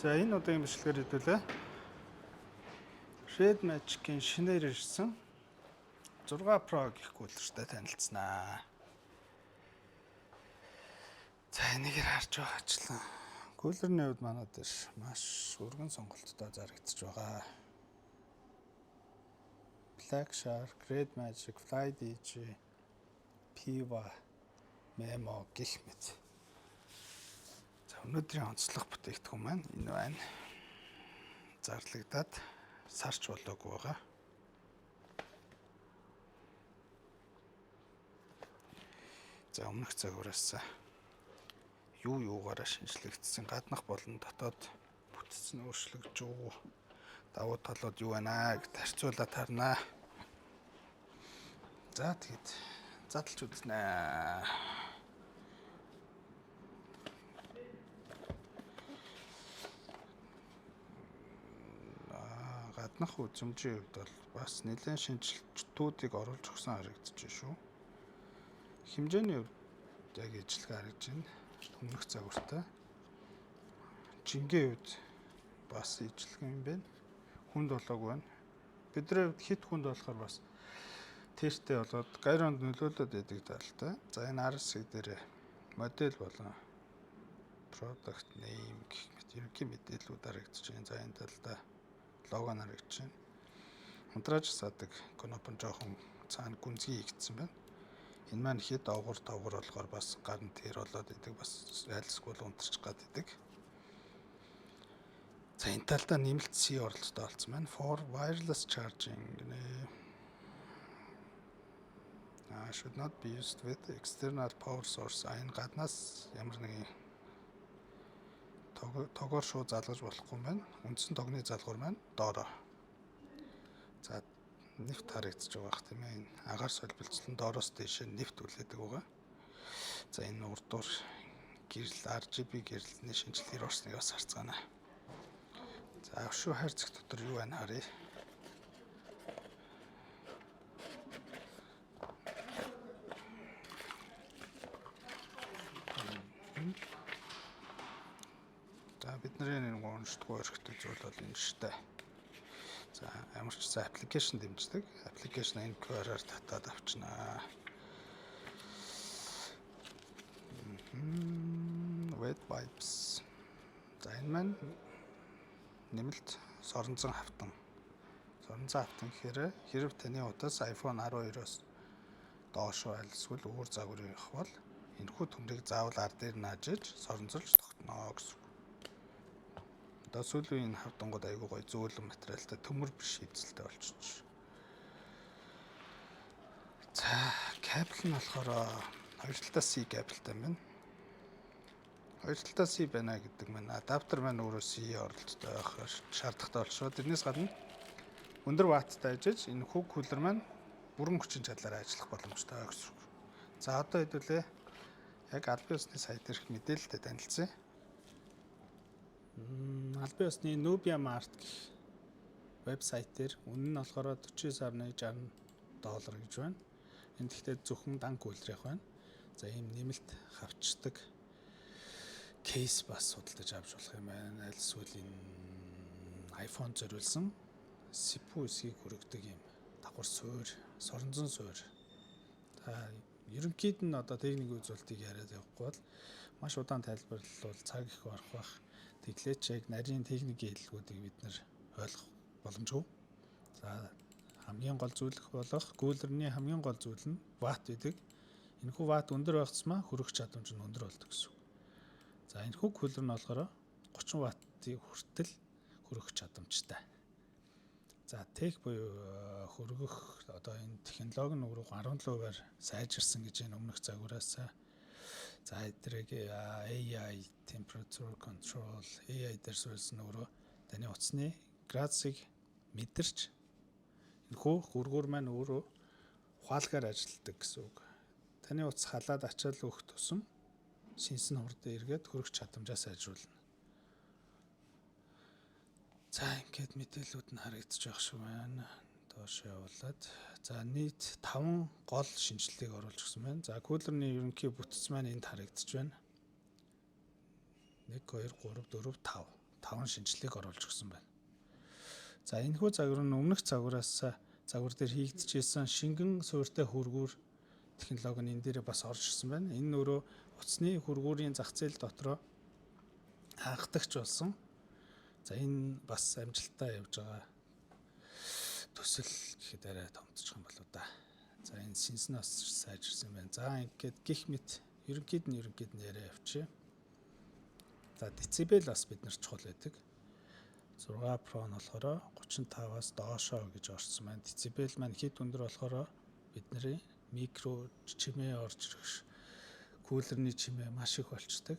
За энэ удаагийн бичлэгээр хэдүүлээ. Red Magic-ийн шинээр ирсэн 6 Pro гэх кулертэй танилцсанаа. За энийгээр харж байгаачлан кулерны хувьд манай дээр маш өргөн сонголттой зарагдчихж байгаа. Black Shark, Red Magic, FlyDG, Piva, Memo гэх мэт. За өнөөдрийн онцлог бүтээгдэхүүн маань энэ байна. Зарлагдаад сарч болоогүй байгаа. За өмнөх цагуураас юугаараа шинжлэгдсэн гаднах болон дотоод бүтцэн өөрчлөгдөж үү, давуу талууд юу байна гэж харьцуулаад харнаа. За тэгэд задлж үзнэ. Гаднах үзмжийн хувьд бол бас нэлээд шинжилтүүдийг оруулж өгсөн харагдаж байна шүү. Хэмжээний хувьд яг ижлэг харагдаж байна. Өмнөх загвартай. Жингийн хувьд бас ижлэг юм байна. Хүнд болоогүй байна. Бидний хувьд хит хүнд болохоор бас тэртээ болоод гайронд нөлөөлөд байдаг талтай. За энэ RS дээр модель болон product name гэх мэт ерөнхий мэдээллүүд харагдаж байна. За энэ талдаа лого харагдаж байна. Унтрааж садаг кнопон жоохон цаана гүнзгий хийгдсэн байна. Энэ маань хэд овгор болохоор бас гар нь тэр болоод идэг, бас айлсгүй унтарч гад идэг. За энэ талдаа нэмэлт C оролцоотой болсон байна. For wireless charging гэнэ. Should not be used with external power source. Энэ гаднаас ямар нэгэн тогоор шууд залгаж болохгүй юм байна. Үндсэн тогны залгуур маань доороо. За нефт харагдаж байгаа х тийм ээ. Энэ агаар солилцолн доороос дэше нефт үлээдэг байгаа. За энэ урдуур гэрэл RGB гэрэлний шинжилгээр орсныг бас харцгаана. За өшөө хайрцаг дотор юу байна харъя. За бидний нэг уншдаггүй өрхтэй зүйл бол энэ штэй. За ямар ч сайн аппликейшн дэмждэг. Аппликейшн энэ QR-аар татаад авчнаа. Wet wipes. За энэ маань нэмэлт соронзон хавтан. Соронзон хавтан гэхээр хэрв таны удаас iPhone 12-оос доошо альсвал өөр загварын явах бол энэхүү төмрийг заавал ар дээр наажиж соронзолж тогтноо гэсэн. Одоо сүүлийн энэ хавтангууд айгүй гоё зөөлөн материалтай төмөр биш эзэлтэй болчихж. За кабель нь болохоор хоёр талдаа C кабельтай байна. Хоёр талдаа C байна гэдэг маань адаптер маань өөрөө C оролцоотой байх шаардлагатай болчихоо. Тэрнээс гадна өндөр ватттай ажиллаж энэ хүүг кулер маань бүрэн хүчин чадлаараа ажиллах боломжтой гэсэн. За одоо хэдүүлээ яг албан ёсны сайт дээрх мэдээлэлтэй танилцъя. Албан ёсны Nubia Mart гэх вебсайт дээр үнэ нь болохоор $49.60 гэж байна. Энд гэхдээ зөвхөн дан кулер явах байна. За ийм нэмэлт хавчдаг кейс бас судалдаж авч болох юм байна. Аль эсвэл энэ iPhone зориулсан SIPU эсгийг хүргэдэг юм давхар суур, соронзон суур. За ерөнхийд нь одоо техникийн үзүүлэлтийг яриад явахгүй бол маш удаан тайлбарлал цаг их орох бах. Тэглээч яг нарийн техникийн хэллэгүүдийг бид нэр ойлгох боломжгүй. За хамгийн гол зүйлх болох кулерны хамгийн гол зүйл нь ватт гэдэг. Энэхүү ватт өндөр байх тусмаа хүрэх чадамж нь өндөр болдог гэсэн. За энэхүү кулер нь болохоор 30 ваттыг хүртэл хүрэх чадамжтай. За тех буюу хүргэх одоо энэ технологи нь өөрөө 17%-аар сайжирсан гэж энэ өмнөх загвараас. За эдрэг AI temperature control AI дээр суурилсан өөрөө таны утасны градусыг мэдэрч энэхүү хүргүүр маань өөрөө ухаалгаар ажилладаг гэсэн үг. Таны утас халаад ачаал өгөх тусам шинсэн хурдан эргээд хүрэх чадамжаа сайжруулна. За ингээд мэдээлүүд нь харагдаж байгаа шүү байна. Доош явуулаад за нийт 5 гол шинжилгээг оруулж өгсөн байна. За кулерны ерөнхий бүтц маань энд харагдаж байна. 1 2 3 4 5 5 шинжилгээг оруулж өгсөн байна. За энэхүү загвар нь өмнөх загвар дээр хийгдчихсэн шингэн суурьтай хүргүүр технологи нь энэ дээр бас орж ирсэн байна. Энэ өөрөө утасны хүргүүрийн зах зээл дотроо хангадагч болсон. За энэ бас амжилттай явж байгаа төсөл гэхэд арай томдчих юм болоо да. За энэ синс нь бас сайжирсан байна. За ингээд гих мэт ерөнхийд нь яриа явчих. За децибел бас бид нар чухал байдаг. 6 Pro нь болохоор 35-аас доошоо гэж орсон байна. Децибел маань хэд өндөр болохоор бидний микро чимээ орж ирэх кулерний чимээ маш их болчдөг.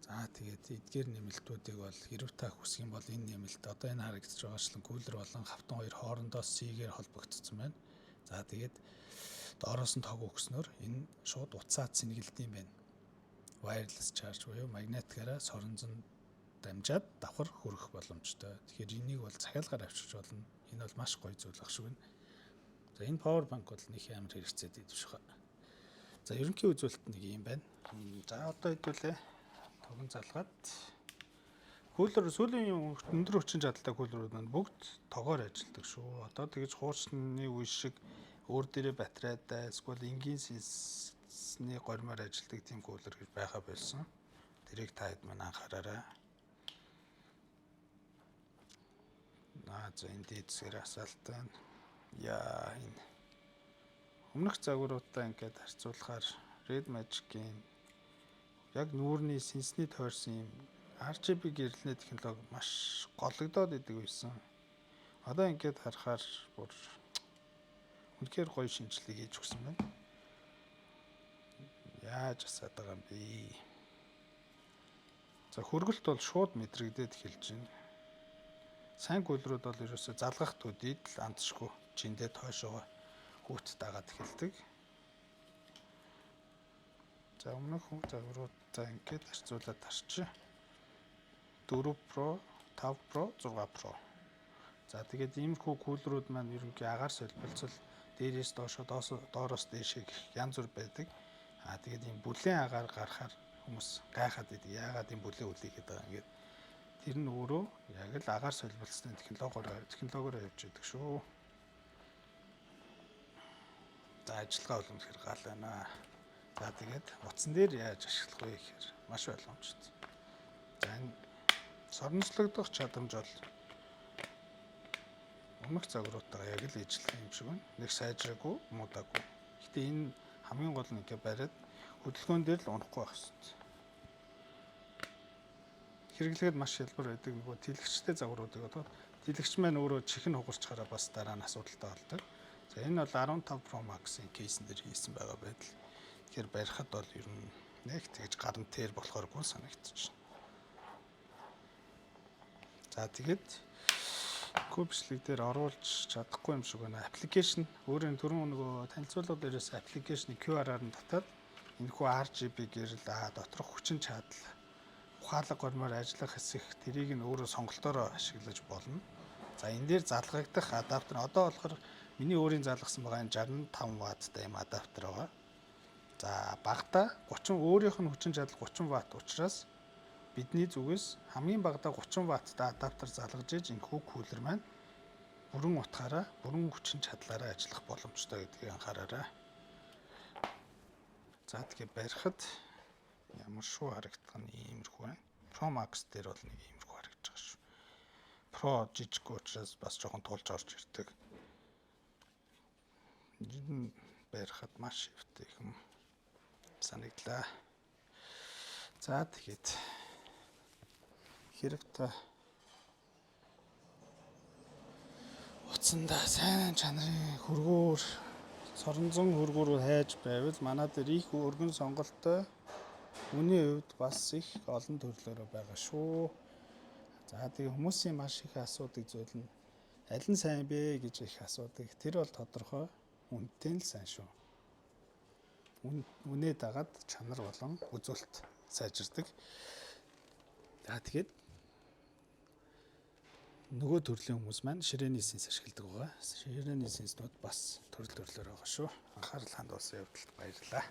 За тэгээд эдгээр нэмэлтүүдийг бол хэрв та хүсэх юм бол энэ нэмэлт одоо энэ харагдаж байгаачлан кулер болон хавтан хоёр хоорондоо C-гээр холбогдсон байна. За тэгээд доороос нь тог өгснөөр энэ шууд утсаа цэнгэлт юм байна. Wireless charge буюу магнитикаараа соронзон дамжаад давхар хүрэх боломжтой. Тэгэхээр энийг бол захиалгаар авчирч болно. Энэ бол маш гоё зүйл ах шиг байна. За энэ power bank бол нэг амар хэрэгцээ дэвш байгаа. За ерөнхий үзүүлэлт нэг юм байна. За одоо хэдүүлээ тогон залгаад кулер сүүлийн өндөр хүчин чадалтай кулерүүд маань бүгд тогоор ажилладаг шүү. Одоо тэгж хуучны үе шиг өөр дээрээ батарейтай эсвэл энгийн синсний гормоор ажилладаг тийм кулер гэж байха болсон. Тэрийг та хэд маань анхаараарай. За энэ дээдсээр асаалтай. Яа энэ өмнөх загваруудаа ингээд харьцуулахаар Red Magic-ийн яг нүүрний синсний тойрсон юм RGB гэрэлтний технологи маш гологдоод идэг байсан. Одоо ингээд харахаар бүр үнэхээр гоё шинжилгээ хийж өгсөн байна. Яаж асаад байгаа юм бэ? За хөргөлт бол шууд мэдрэгдээд эхэлж байна. Сайн кулерүүд бол ерөөсөө залгах төдийд л андшгүй чиндээ тойшоо хүүт дагаад эхэлдэг. За өмнөх загваруудаа ингээд харьцуулаад харчих. 4 Pro, 5 Pro, 6 Pro. За тэгээд иймэрхүү кулерүүд маань ерөнхий агаар солилцол дээрээс доороос дээшээ гэх янз бүр байдаг. Тэгээд ийм бүлээн агаар гарахаар хүмүүс гайхаад идэг. Яагаад ийм бүлээн үлээгээд байгаа юм гээд. Тэр нь өөрөө яг л агаар солилцолтын технологиор явж идэг шүү. За ажиллагаа бол үнэхээр гал байна. За тэгээд утсан дээр яаж ашиглах вэ гэхээр маш ойлгомжтой. За энэ соромжлогдох чадамж бол өмнөх загваруудтайгаа яг л ижилхэн юм шиг байна. Нэг сайжраагүй, муудаагүй. Гэтэ энэ хамгийн гол нь ингээ бариад хөдөлгөөн дээр л унахгүй байх хэрэгтэй. Хэрэглэхэд маш хялбар байдаг нөгөө тэлэгчтэй загваруудыг бодоход тэлэгч маань өөрөө чихэн хугарчхаараа бас дараа нь асуудалтай болдог. За энэ бол 15 Pro Max-ийн кейсэн дээр хийсэн байгаа байдал. Тэгэхээр барихад бол ер нь нэг тэгж гарантээр болохооргүй санагдчих. За тэгээд кубшлиг дээр оруулж чадахгүй юм шиг байна. Аппликейшн өөрийн түрүүн нөгөө танилцуулга дээрээс аппликейшны QR-аар нь татаад энэхүү RGB гэрэл доторх хүчин чадал ухаалаг гормоор ажиллах хэсэг тэрийг нь өөрөө сонголтоороо ашиглаж болно. За энэ дээр залгагдах адаптер одоо болохоор миний өөрийн залгасан байгаа 65 ватттай юм адаптер байгаа. За багада 30 өөрийнх нь хүчин чадал 30 ватт учраас бидний зүгээс хамгийн багадаа 30 ватттай адаптер залгаж иж энэхүү кулер маань бүрэн утгаараа бүрэн хүчин чадлаараа ажиллах боломжтой гэдгийг анхаараарай. За тэгэхээр барихад ямар шүү харагдах нь иймэрхүү байна. Pro Max дээр бол нэг иймэрхүү харагдаж байгаа шүү. Pro жижиг учраас бас жоохон тулж орж ирдэг. Энэ барихад маш хэвтэй юм санагдлаа. За тэгээд хэрэг та утсандаа сайн чанарын хөргүүр соронзон хөргүүрүүд хайж байвал манай дээр их өргөн сонголттой үний хувьд бас их олон төрлөөрөө байгаа шүү. За тэгээ хүмүүсийн маш их асуудаг зүйл нь аль нь сайн бэ гэж их асуудаг. Тэр бол тодорхой үнэтэй л сайн шүү. Үнээ дагаад чанар болон үзүүлэлт сайжирдаг. За тэгээд нөгөө төрлийн хүмүүс маань ширээний синс ашигладаг байгаа. Ширээний синснүүд бас төрөл төрлөөр байгаа шүү. Анхаарал хандуулсан явдалд баярлалаа.